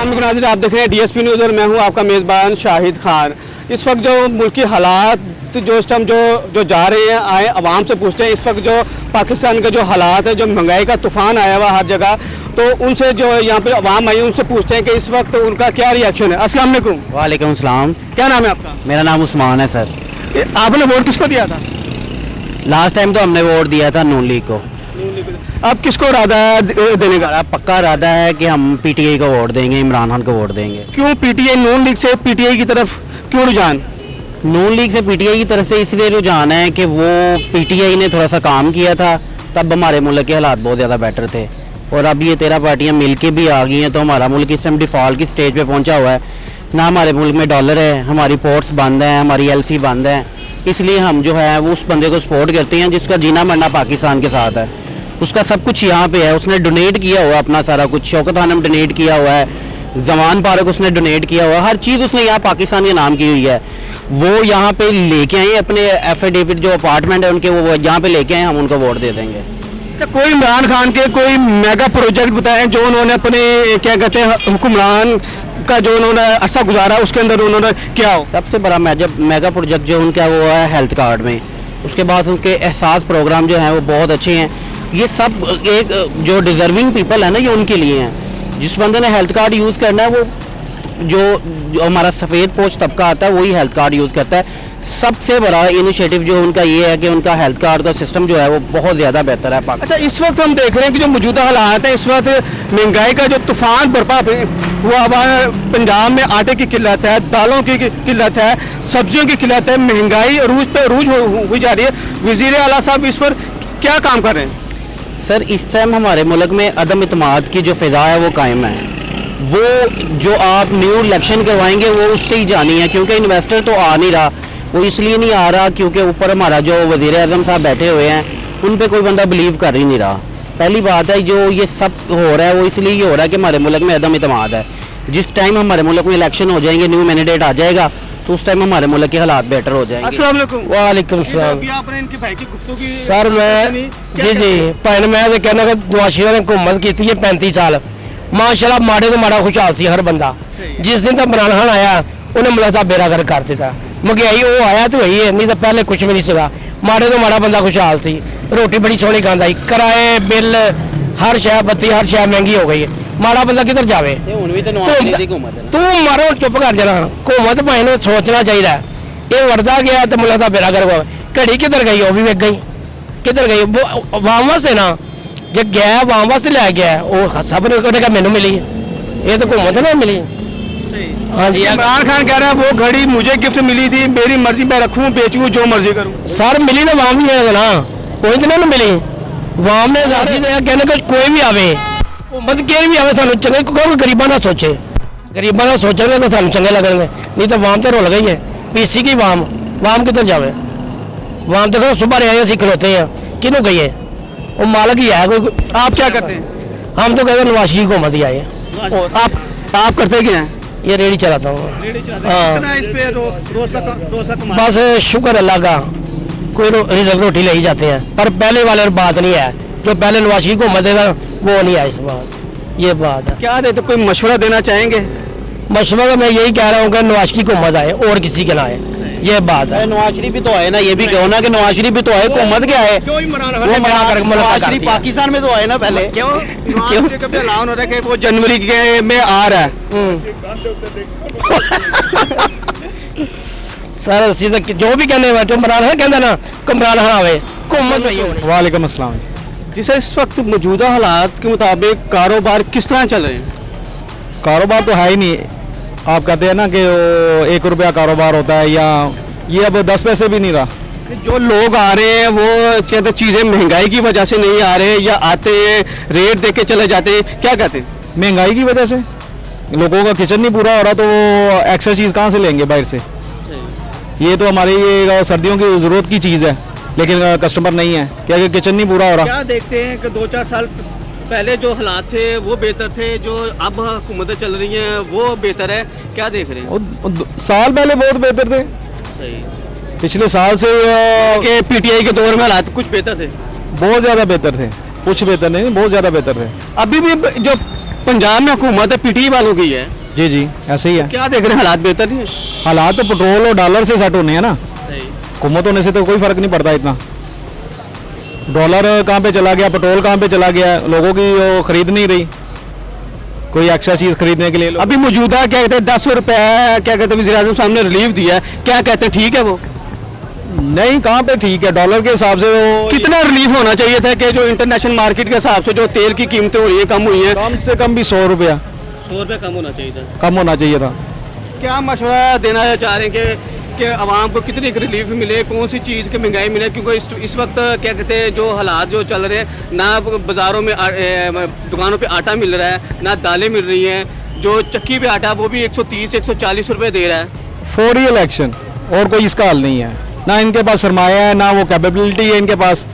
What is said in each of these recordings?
अस्सलाम वालेकुम नाज़रीन, आप देख रहे हैं डीएसपी न्यूज़ और मैं हूं आपका मेज़बान शाहिद खान। इस वक्त जो मुल्की हालात जो इस टाइम जो जा रहे हैं, आए आवाम से पूछते हैं इस वक्त जो पाकिस्तान का जो हालात है, जो महंगाई का तूफ़ान आया हुआ हर जगह, तो उनसे जो यहाँ पे आवाम आई उनसे पूछते हैं कि इस वक्त उनका क्या रिएक्शन है। अस्सलाम वालेकुम। वालेकुम सलाम। क्या नाम है आपका? मेरा नाम उस्मान है सर। आपने वोट किसको दिया था? लास्ट टाइम तो हमने वोट दिया था नून लीग को। अब किसको इरादा है देने का? हमारा पक्का इरादा है कि हम पीटीआई को वोट देंगे, इमरान खान को वोट देंगे। क्यों पीटीआई, नून लीग से पीटीआई की तरफ क्यों रुझान? नून लीग से पीटीआई की तरफ से इसलिए रुझान है कि वो पीटीआई ने थोड़ा सा काम किया था, तब हमारे मुल्क के हालात बहुत ज़्यादा बेटर थे। और अब ये 13 पार्टियाँ मिल के भी आ गई हैं, तो हमारा मुल्क इस टाइम डिफ़ॉल्ट की स्टेज पे पहुंचा हुआ है। ना हमारे मुल्क में डॉलर है, हमारी पोर्ट्स बंद हैं, हमारी एलसी बंद है। इसलिए हम जो है वो उस बंदे को सपोर्ट करते हैं जिसका जीना मरना पाकिस्तान के साथ है। उसका सब कुछ यहाँ पे है, उसने डोनेट किया हुआ अपना सारा कुछ। शौकत खानम डोनेट किया हुआ है, जमान पार्क उसने डोनेट किया हुआ है, हर चीज़ उसने यहाँ पाकिस्तान के नाम की हुई है। वो यहाँ पे लेके आए अपने एफिडेविट, जो अपार्टमेंट है उनके, वो यहाँ पे लेके आए, हम उनको वोट दे देंगे। कोई इमरान खान के कोई मेगा प्रोजेक्ट बताएं जो उन्होंने अपने क्या कहते हैं हुक्मरान का जो उन्होंने अरसा गुजारा उसके अंदर उन्होंने क्या हो? सबसे बड़ा मेगा प्रोजेक्ट जो उनका वो है हेल्थ कार्ड में। उसके बाद उनके एहसास प्रोग्राम जो हैं वो बहुत अच्छे हैं। ये सब एक जो डिज़र्विंग पीपल है ना, ये उनके लिए हैं। जिस बंदे ने हेल्थ कार्ड यूज़ करना है, वो जो हमारा सफ़ेद पोश तबका आता है वही हेल्थ कार्ड यूज़ करता है। सबसे बड़ा इनिशिएटिव जो उनका ये है कि उनका हेल्थ कार्ड का सिस्टम जो है वो बहुत ज़्यादा बेहतर है। अच्छा, इस वक्त हम देख रहे हैं कि जो मौजूदा हालात है, इस वक्त महंगाई का जो तूफान बरपा हुआ हुआ है। पंजाब में आटे की किल्लत है, दालों की किल्लत है, सब्जियों की किल्लत है, महंगाई अरूज पे अरूज हुई जा रही है। वज़ीर आला साहब इस पर क्या काम कर रहे हैं? सर, इस टाइम हमारे मुल्क में अदम इत्मीनाद की जो फ़िज़ा है वो कायम है। वो जो आप न्यू इलेक्शन करवाएंगे वो उससे ही जानी है, क्योंकि इन्वेस्टर तो आ नहीं रहा। वो इसलिए नहीं आ रहा क्योंकि ऊपर हमारा जो वज़ीर आज़म साहब बैठे हुए हैं उन पे कोई बंदा बिलीव कर ही नहीं रहा। पहली बात है, जो ये सब हो रहा है वो इसलिए ही हो रहा है कि हमारे मुल्क में अदम इत्मीनाद है। जिस टाइम हमारे मुल्क में इलेक्शन हो जाएंगे, न्यू मैंडेट आ जाएगा, तो उस टाइम हमारे मुल्क के हालात बेटर हो जाएंगे। अस्सलाम वालेकुम। वालेकुम सलाम। आपने इनके भाई की गुफ्तगू की सर मैं जी भैन मैं तो कहना कि नवाशिया ने हुकूमत की है 35 साल, माशाल्लाह माड़े तो माड़ा खुशहाल सी हर बंदा। जिस दिन तक इमरान खान आया उन्हें मुल्क का बेड़ा गर्क कर दिता। महंगाई वो आया तो वही है, नहीं तो पहले कुछ भी नहीं सका। माड़े तो माड़ा बंदा खुशहाल सी, रोटी बड़ी सोहनी खांदा ही, किराए बिल हर शय बत्ती हर शय महंगी हो गई है। माड़ा बंदा किधर जावे? तू मारो चुप कर जाना। हुकूमत भाई ने सोचना चाहिए। ये वरदा गया तो मुल्क का बेड़ा गर्क हो। घड़ी किधर गई? वो भी वेख गई। किधर गई? आवाम वास्ते ना, जो गया आवाम वास्ते लै गया वो सब ने मैनू मिली, ये तो हुकूमत ने मिली। हाँ जी, इमरान खान कह रहा है वो घड़ी मुझे गिफ्ट मिली थी, मेरी मर्जी मैं रखूं बेचूं जो मर्जी करूं। सर मिली ना वाम भी ना, कोई तो ना मिली। वाम ने कहने को कोई भी आवे, हुकूमत के भी आवे, सानू चंगे को गरीबा ना सोचे। गरीबा ना सोचेंगे तो सानू चंगे लगेंगे, नहीं तो वाम तो रुल गई है। पीसी की वाम किधर जावे? वाम तो सुबह रहे असी खलोते हैं, किनों गई है? वो मालक ही है। कोई आप क्या करते हैं? हम तो कहते नवाशी की हुकूमत ही आए। आप करते क्या हैं? ये रेडी चलाता हूँ। कितना इस पे रोज का बस शुक्र अल्लाह का, कोई रिजल्ट रोटी ले ही जाते हैं। पर पहले वाले बात नहीं है, जो पहले नवाशी को मदेगा वो नहीं है इस बात। ये बात है। क्या देते, कोई मशवरा देना चाहेंगे? मशवरा मैं यही कह रहा हूँ कि नवाज की हुकूमत आए और किसी के ना आए, ये बात है। नवाज शरीफ भी तो आए ना, ये भी कहो ना कि नवाज शरीफ भी तो आए, हुकूमत क्या है? नवाज शरीफ पाकिस्तान में तो आए ना पहले। क्यों कभी ऐलान हो रहा है कि वो जनवरी के में आ रहा है? सर सीधा जो भी कहने बैठे इमरान खान कहते ना इमरान खान आवे, हुकूमत सही होनी। वालेकुम अस्सलाम। जिसे इस वक्त मौजूदा हालात के मुताबिक कारोबार किस तरह चल रहे हैं? कारोबार तो है ही नहीं। आप कहते हैं ना कि 1 रुपया कारोबार होता है, या ये अब 10 पैसे भी नहीं रहा। जो लोग आ रहे हैं वो कहते चीज़ें महंगाई की वजह से नहीं आ रहे, या आते हैं रेट दे के चले जाते हैं, क्या कहते हैं? महंगाई की वजह से लोगों का किचन नहीं पूरा हो रहा, तो वो एक्स्ट्रा चीज़ कहाँ से लेंगे बाहर से? ये तो हमारी ये सर्दियों की ज़रूरत की चीज़ है, लेकिन कस्टमर नहीं है, क्या कि किचन नहीं पूरा हो रहा। क्या देखते हैं कि 2-4 साल पहले जो हालात थे वो बेहतर थे, जो अब हुकूमतें चल रही हैं वो बेहतर है, क्या देख रहे हैं? साल पहले बहुत बेहतर थे। सही। पिछले साल से कि पीटीआई के दौर में हालात कुछ बेहतर थे, बहुत ज़्यादा बेहतर थे। कुछ बेहतर नहीं, बहुत ज़्यादा बेहतर थे। अभी भी जो पंजाब में हुकूमत पीटीआई वालों की है, जी जी ऐसे ही है। क्या देख रहे हैं, हालात बेहतर नहीं है? हालात तो पेट्रोल और डॉलर से सेट होने हैं ना, सही। हुकूमत होने से तो कोई फर्क नहीं पड़ता इतना। डॉलर कहाँ पे चला गया, पेट्रोल कहाँ पे चला गया, लोगों की वो खरीद नहीं रही कोई एक्स्ट्रा चीज़ खरीदने के लिए। अभी मौजूदा क्या कहते हैं 10 रुपए क्या कहते हैं वज़ीर आज़म साहब ने रिलीफ दिया है, क्या कहते हैं ठीक है वो? नहीं, कहाँ पे ठीक है, डॉलर के हिसाब से वो कितना रिलीफ होना चाहिए था कि जो इंटरनेशनल मार्केट के हिसाब से जो तेल की कीमतें हो रही है कम हुई हैं? कम से कम भी 100 रुपया 100 रुपये कम होना चाहिए था। कम होना चाहिए था। क्या मशवरा देना चाह रहे हैं कि आवाम को कितनी रिलीफ मिले, कौन सी चीज़ की महंगाई मिले? क्योंकि इस वक्त क्या कहते हैं जो हालात जो चल रहे हैं, ना बाज़ारों में दुकानों पे आटा मिल रहा है, ना दालें मिल रही हैं, जो चक्की पे आटा वो भी 130-140 रुपये दे रहा है। फौरी इलेक्शन, और कोई इसका हल नहीं है, ना इनके पास सरमाया है, ना वो कैपेबिलिटी है इनके पास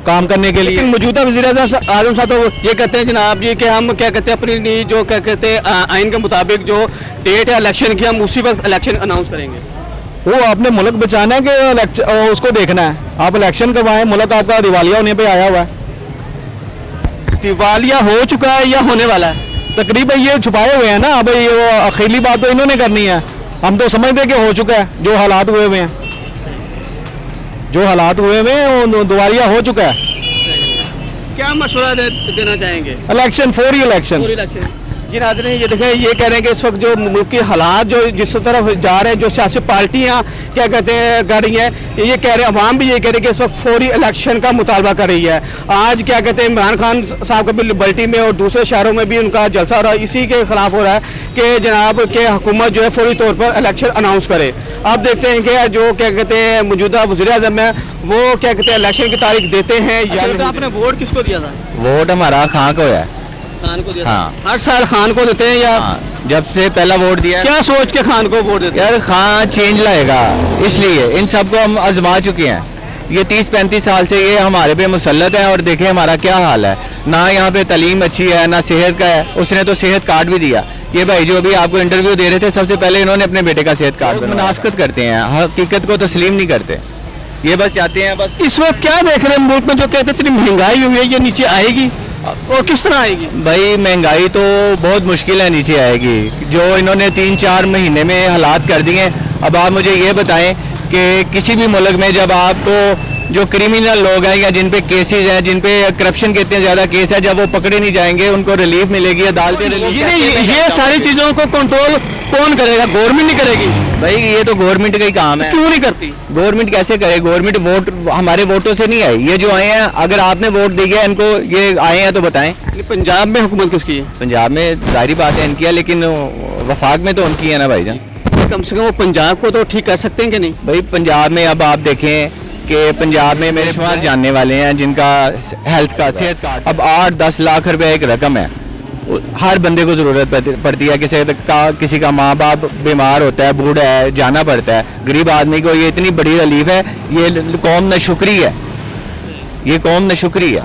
काम करने के लिए। लेकिन मौजूदा वज़ीर आज़म साहब तो ये कहते हैं जनाब जी कि हम क्या कहते हैं अपनी जो क्या कहते हैं आइन के मुताबिक जो डेट है इलेक्शन की, हम उसी वक्त इलेक्शन अनाउंस करेंगे। वो आपने मुल्क बचाना है कि उसको देखना है? आप इलेक्शन करवाएं, मुल्क आपका दिवालिया होने पे आया हुआ है। दिवालिया हो चुका है या होने वाला है? तकरीबन ये छुपाए हुए हैं ना, अब ये वो आखिरी बात तो इन्होंने करनी है। हम तो समझते हैं कि हो चुका है, जो हालात हुए हुए हैं, जो हालात हुए हुए हैं वो दिवालिया हो चुका है। क्या मशवरा देना चाहेंगे? इलेक्शन, फौरी इलेक्शन। इलेक्शन जी नाज़रीन, ये देखें, ये कह रहे हैं कि इस वक्त जो मुल्क के हालात जो जिस तरफ जा रहे हैं, जो सियासी पार्टियां क्या कहते हैं कर रही हैं, ये कह रहे हैं, अवाम भी ये कह रहे हैं कि इस वक्त फौरी इलेक्शन का मुतालबा कर रही है। आज क्या कहते हैं इमरान खान साहब का भी लिबर्टी में और दूसरे शहरों में भी उनका जलसा हो रहा है, इसी के खिलाफ हो रहा है कि जनाब के हुकूमत जो है फौरी तौर पर इलेक्शन अनाउंस करे। अब देखते हैं कि जो क्या कहते हैं मौजूदा वज़ीर आज़म है वो क्या कहते हैं इलेक्शन की तारीख देते हैं या नहीं। आपने वोट किसको दिया था? वोट हमारा खां को है। खान को दिया हाँ। था? हर साल खान को देते हैं या जब से पहला वोट दिया क्या सोच के खान को वोट देते हैं? यार खां चेंज लाएगा, इसलिए इन सबको हम आजमा चुके हैं। ये 30-35 साल से ये हमारे पे मुसल्लत है और देखें हमारा क्या हाल है। ना यहाँ पे तालीम अच्छी है, ना सेहत का है। उसने तो सेहत कार्ड भी दिया। ये भाई जो अभी आपको इंटरव्यू दे रहे थे, सबसे पहले इन्होंने अपने बेटे का सेहत कार्ड मुनाफिकत करते हैं, हकीकत को तस्लीम नहीं करते। ये बस चाहते हैं बस। इस वक्त क्या देख रहे हैं मुल्क में, जो कहते हैं इतनी महंगाई हुई है, ये नीचे आएगी और किस तरह आएगी? भाई महंगाई तो बहुत मुश्किल है नीचे आएगी, जो इन्होंने 3-4 महीने में हालात कर दिए। अब आप मुझे ये बताएं कि किसी भी मुल्क में जब आपको जो क्रिमिनल लोग हैं या जिन पे केसेस हैं, जिन पे करप्शन के इतने ज़्यादा केस है, जब वो पकड़े नहीं जाएंगे उनको रिलीफ मिलेगी, अदालतें ये सारी चीज़ों को कंट्रोल कौन करेगा? गवर्नमेंट नहीं करेगी? भाई ये तो गवर्नमेंट का ही काम है। क्यों नहीं करती? गवर्नमेंट कैसे करे? गवर्नमेंट वोट हमारे वोटों से नहीं आई। ये जो आए हैं, अगर आपने वोट दिया है इनको, ये आए हैं तो बताएं। पंजाब में हुकूमत किसकी है? पंजाब में जाहिर बात है इनकी है, लेकिन वफाक में तो उनकी है ना भाईजान। कम से कम वो पंजाब को तो ठीक कर सकते हैं कि नहीं? भाई पंजाब में अब आप देखें कि पंजाब में मेरे शुमार जानने वाले हैं जिनका हेल्थ का सेहत कार्ड अब 8-10 लाख रुपए एक रकम है। हर बंदे को ज़रूरत पड़ती है, किसी का माँ बाप बीमार होता है, बूढ़ा है, जाना पड़ता है। गरीब आदमी को ये इतनी बड़ी रिलीफ है। ये कौम नशुक्री है, ये कौम नशुक्री है।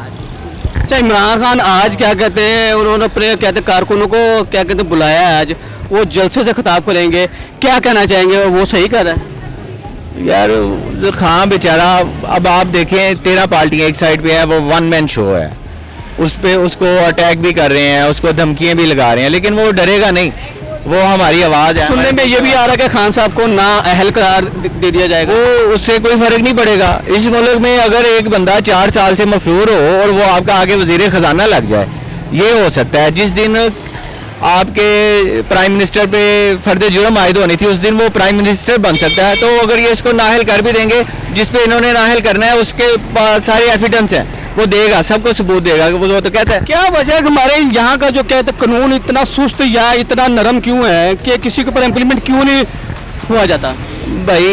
अच्छा, इमरान खान आज क्या कहते हैं, उन्होंने अपने कहते कारकुनों को क्या कहते हैं बुलाया है, आज वो जलसे से खिताब करेंगे, क्या कहना चाहेंगे? वो सही कर रहा है यार खां बेचारा। अब आप देखें 13 पार्टियां एक साइड पे है, वो वन मैन शो है, उस पे उसको अटैक भी कर रहे हैं, उसको धमकियां भी लगा रहे हैं, लेकिन वो डरेगा नहीं। वो हमारी आवाज़ है। सुनने में ये भी आ रहा है कि खान साहब को ना अहल करार दे दिया जाएगा। वो उससे कोई फर्क नहीं पड़ेगा। इस मुल्क में अगर एक बंदा 4 साल से मफरूर हो और वो आपका आगे वजीर खजाना लग जाए, ये हो सकता है। जिस दिन आपके प्राइम मिनिस्टर पे फर्द जुर्म आयद होनी थी, उस दिन वो प्राइम मिनिस्टर बन सकता है। तो अगर ये इसको नाहल कर भी देंगे, जिस पे इन्होंने नाहल करना है उसके सारे एविडेंस हैं, वो देगा, सबको सबूत देगा। वो तो कहता है। क्या वजह है कि हमारे यहाँ का जो कहते हैं कानून इतना सुस्त या इतना नरम क्यों है कि किसी के ऊपर इम्प्लीमेंट क्यों नहीं हुआ जाता? भाई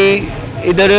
इधर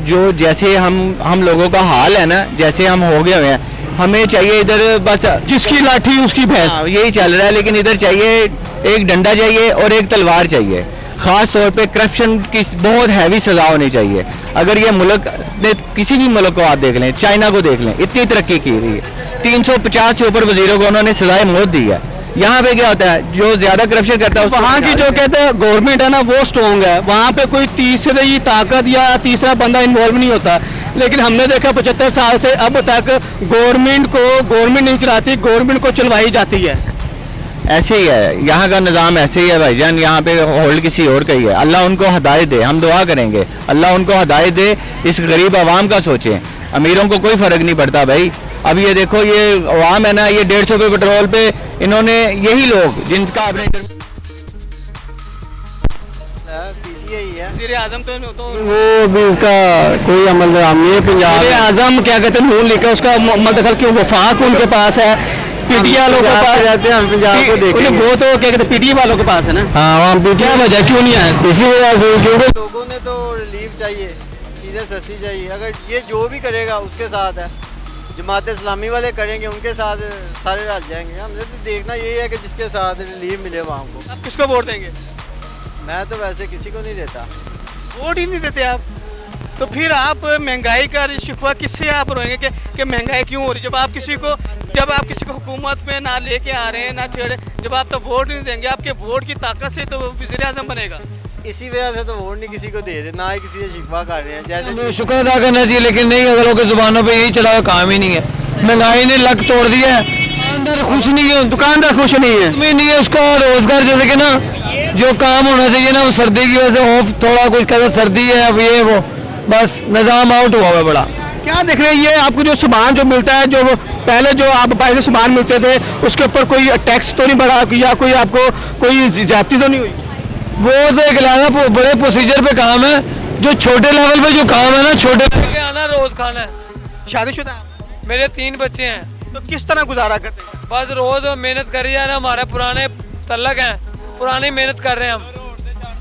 जो जैसे हम लोगों का हाल है ना, जैसे हम हो गए हुए हैं, हमें चाहिए इधर बस जिसकी लाठी उसकी भैंस, यही चल रहा है। लेकिन इधर चाहिए एक डंडा चाहिए और एक तलवार चाहिए। ख़ास तौर पे करप्शन की बहुत हैवी सज़ा होनी चाहिए। अगर ये मुल्क ने किसी भी मुल्क को आप देख लें, चाइना को देख लें, इतनी तरक्की की रही है, 350 से ऊपर वजीरों को उन्होंने सजाए मौत दी है। यहाँ पे क्या होता है, जो ज़्यादा करप्शन करता है वहाँ की जो कहते हैं गवर्नमेंट है ना, वो स्ट्रॉन्ग है। वहाँ पे कोई तीसरी ताकत या तीसरा बंदा इन्वॉल्व नहीं होता। लेकिन हमने देखा 75 साल से अब तक गवर्नमेंट नहीं चलाती, गवर्नमेंट को चलवाई जाती है। ऐसे ही है, यहाँ का निज़ाम ऐसे ही है भाईजान, यहाँ पे होल्ड किसी और का ही है। अल्लाह उनको हिदायत दे, हम दुआ करेंगे अल्लाह उनको हिदायत दे, इस गरीब आवाम का सोचें, अमीरों को कोई फ़र्क नहीं पड़ता भाई। अब ये देखो ये आवाम है ना, ये 150 पे पेट्रोल पे इन्होंने, यही लोग जिनका आपने वज़ीर आज़म तो वो भी उसका कोई अमल नहीं है। पंजाब वज़ीर आज़म क्या कहते हैं नून लेकर उसका मदखल क्यों, वफाक उनके पास है, पीटीआई वालों के पास रहते हैं, हम पंजाब को देखेंगे। वो तो क्या कहते हैं पीटीआई वालों के पास है ना। हाँ, हम क्या वजह क्यों नहीं आए? इसी वजह से, क्योंकि लोगों ने तो रिलीफ चाहिए, चीज़ें सस्ती चाहिए। अगर ये जो भी करेगा उसके साथ है, जमात इस्लामी वाले करेंगे उनके साथ सारे रल जाएंगे। हमने तो देखना यही है कि जिसके साथ रिलीफ मिले वहाँ को। आप किसको वोट देंगे? मैं तो वैसे किसी को नहीं देता। वोट ही नहीं देते आप, तो फिर आप महंगाई का शिकवा किससे आप रोएंगे कि महंगाई क्यों हो रही? जब आप किसी को हुकूमत में ना लेके आ रहे हैं ना छेड़े, जब आप तो वोट नहीं देंगे, आपके वोट की ताकत से तो वज़ीर आज़म बनेगा। इसी वजह से तो वोट नहीं किसी को दे रहे, ना ही किसी से शिकवा कर रहे हैं। जैसे शुक्र अदा करना चाहिए, लेकिन नहीं, अगर के जुबानों पे यही चला हुआ काम ही नहीं है। महंगाई ने लक तोड़ दिया है, दुकानदार खुश नहीं है, दुकानदार खुश नहीं है। नहीं है उसका रोजगार, जैसे कि ना जो काम होना चाहिए ना, वो सर्दी की वजह से ऑफ, थोड़ा कुछ कहते सर्दी है, अब ये वो बस निज़ाम आउट हुआ है बड़ा। क्या देख रहे हैं ये आपको जो सामान जो मिलता है, जो पहले जो आप बाहर से सामान मिलते थे उसके ऊपर कोई टैक्स तो नहीं बढ़ा या कोई आपको कोई ज्यादती तो नहीं हुई? वो तो एक लाना बड़े प्रोसीजर पे काम है, जो छोटे लेवल पे जो काम है ना, छोटे के आना रोज खाना है। शादीशुदा आप? मेरे 3 बच्चे हैं, तो किस तरह गुजारा करते हैं? बस रोज मेहनत करी जाए ना। हमारे पुराने तल्लक हैं, पुरानी मेहनत कर रहे हैं हम,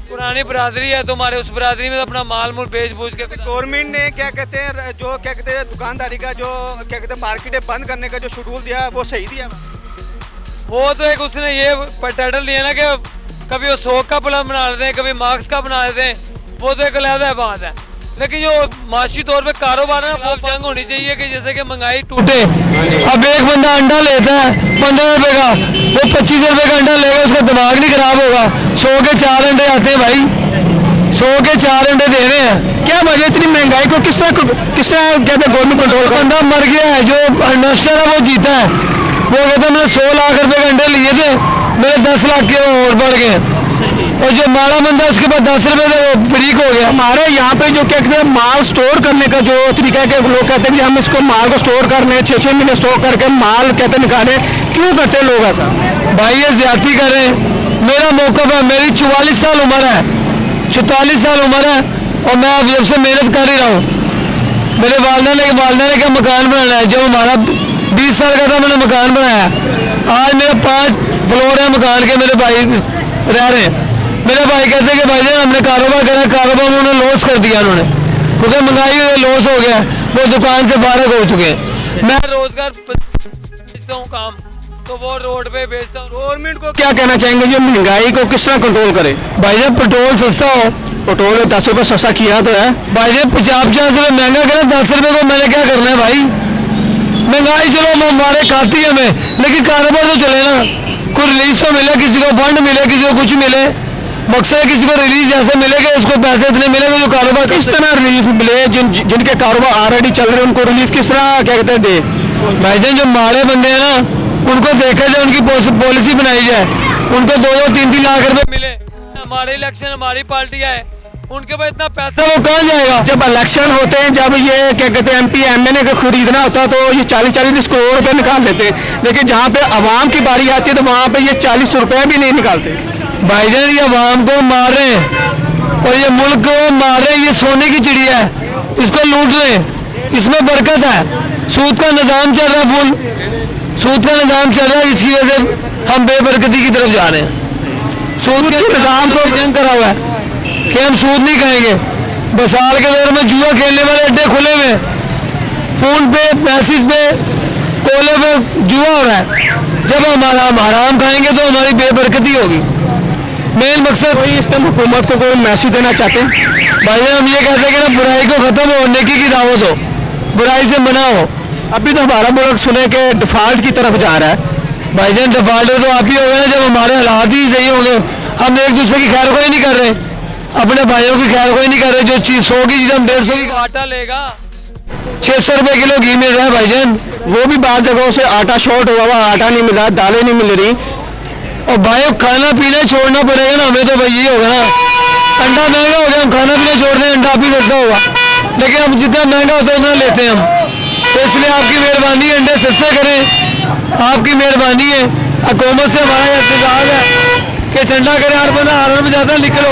पुरानी बरादरी है, तो हमारे उस बरादरी में अपना माल मूल बेच बूझ के गवर्नमेंट ने क्या कहते हैं जो क्या कहते हैं दुकानदारी का जो क्या कहते हैं मार्केटें बंद करने का जो शेड्यूल दिया वो सही दिया? वो तो एक उसने ये टाइटल दिया ना कि कभी वो सोख का प्लान बना लेते हैं, कभी मार्क्स का बना लेते हैं, वो तो एक अलग बात है। लेकिन जो माशी तौर पे कारोबार है ना, वो जंग होनी चाहिए कि जैसे कि महंगाई टूटे। अब एक बंदा अंडा लेता है 15 रुपए का, वो 25 रुपए का अंडा लेगा, उसका दिमाग नहीं खराब होगा। 100 के 4 अंडे आते हैं भाई, 100 के 4 अंडे दे रहे हैं। क्या वजह इतनी महंगाई को किस तरह कहते हैं गवर्नमेंट कंट्रोल? बंदा मर गया है, जो इन्वेस्टर है वो जीता है। वो कहता है मैंने 100 लाख रुपए के अंडे लिए थे, मेरे 10 लाख के और बढ़ गए, और जो माड़ा बंदा उसके पास 10 रुपए से वो ब्रीक हो गया। हमारे यहाँ पे जो क्या कहते हैं माल स्टोर करने का जो तरीका है कि लोग कहते हैं कि हम इसको माल को स्टोर कर लें, 6-6 महीने स्टोर करके माल कहते हैं निकालें, क्यों करते हैं लोग ऐसा? भाई ये ज्यादती कर रहे हैं। मेरा मौकफ है, मेरी 44 साल उम्र है, 44 साल उम्र है, और मैं अब जब से मेहनत कर ही रहा हूँ। मेरे वालदा ने क्या मकान बनाना है, जब हमारा 20 साल का था मैंने मकान बनाया। आज मेरा 5 फ्लोर है मकान के, मेरे भाई रह रहे हैं। मेरे भाई कहते हैं कि भाई जान हमने कारोबार करा, कारोबार में उन्होंने लॉस कर दिया उन्होंने, क्योंकि महंगाई लॉस हो गया, वो दुकान से फारिग हो चुके हैं। मैं रोजगार बेचता हूँ काम, तो वो रोड पे बेचता हूँ। गवर्नमेंट को क्या कहना चाहेंगे जो महंगाई को किस तरह कंट्रोल करे? भाई जान पेट्रोल सस्ता हो, पेट्रोल 10 रुपये सस्ता किया तो है भाई जान 50-50 रुपये महंगा करा, 10 रुपये को मैंने क्या करना है भाई? महंगाई चलो हमारे खाती है हमें, लेकिन कारोबार तो चले ना, कोई रिलीज तो मिले, किसी को फंड मिले, किसी को कुछ मिले। मकसद किसी को रिलीज ऐसे मिलेगा, उसको पैसे इतने मिलेंगे जो कारोबार किस तरह रिलीफ मिले? जिनके कारोबार ऑलरेडी चल रहे हैं उनको रिलीफ किस तरह क्या कहते हैं दे? भाईजान जो माड़े बंदे हैं ना, उनको देखा जाए, उनकी पॉलिसी बनाई जाए, उनको 2-3 लाख रुपए मिले। हमारे इलेक्शन हमारी पार्टी आए, उनके पास इतना पैसा तो वो कहाँ जाएगा? जब इलेक्शन होते हैं, जब ये क्या कहते हैं MP MNA को खरीदना होता है तो ये 40-40 करोड़ रुपए निकाल लेते हैं, लेकिन जहाँ पे आवाम की बारी आती है तो वहाँ पे ये 40 रुपए भी नहीं निकालते। भाईजान ये आवाम को मार रहे हैं और ये मुल्क को मार रहे हैं, ये सोने की चिड़िया है, इसको लूट रहे हैं, इसमें बरकत है। सूद का निज़ाम चल रहा है, फुल सूद का निज़ाम चल रहा है, इसकी वजह से हम बेबरकती की तरफ जा रहे हैं। सूद के निज़ाम को जंग करा हुआ है कि हम सूद नहीं खाएंगे। बसाल के दौर में जुआ खेलने वाले अड्डे खुले हुए, फोन पे मैसेज पे कोले पे जुआ हो रहा है। जब हमारा हम हराम खाएंगे तो हमारी बेबरकती होगी। मेन मकसद कोई इस टाइम हुकूमत को कोई मैसेज देना चाहते हैं? भाई हम ये कहते हैं कि ना बुराई को खत्म हो, नेकी की दावत हो, बुराई से मना हो। अभी तो हमारा मुल्क सुने कि डिफॉल्ट की तरफ जा रहा है। भाईजान डिफॉल्ट तो आप ही हो गए ना, जब हमारे हालात ही सही होंगे। हम एक दूसरे की खैर कोई नहीं कर रहे, अपने भाइयों की खैर कोई नहीं कर रहे। जो चीज 100 की चीज हम 150 की, आटा लेगा 600 रुपए किलो घी मिल रहा है भाईजान। वो भी बाद जगहों से आटा शॉर्ट हुआ, आटा नहीं मिला, दालें नहीं मिल रही। और भाई खाना पीना छोड़ना पड़ेगा ना हमें, तो भाई ये होगा ना, अंडा महंगा हो गया, हम खाना पीना छोड़ दें, अंडा भी सस्ता होगा, लेकिन हम जितना महंगा होता है उतना लेते हैं हम। तो इसलिए आपकी मेहरबानी है, अंडे सस्ते करें, आपकी मेहरबानी है। हुकूमत से हमारा इंतजार है कि ठंडा करें, हर बंदा हारण में जाता है, निकलो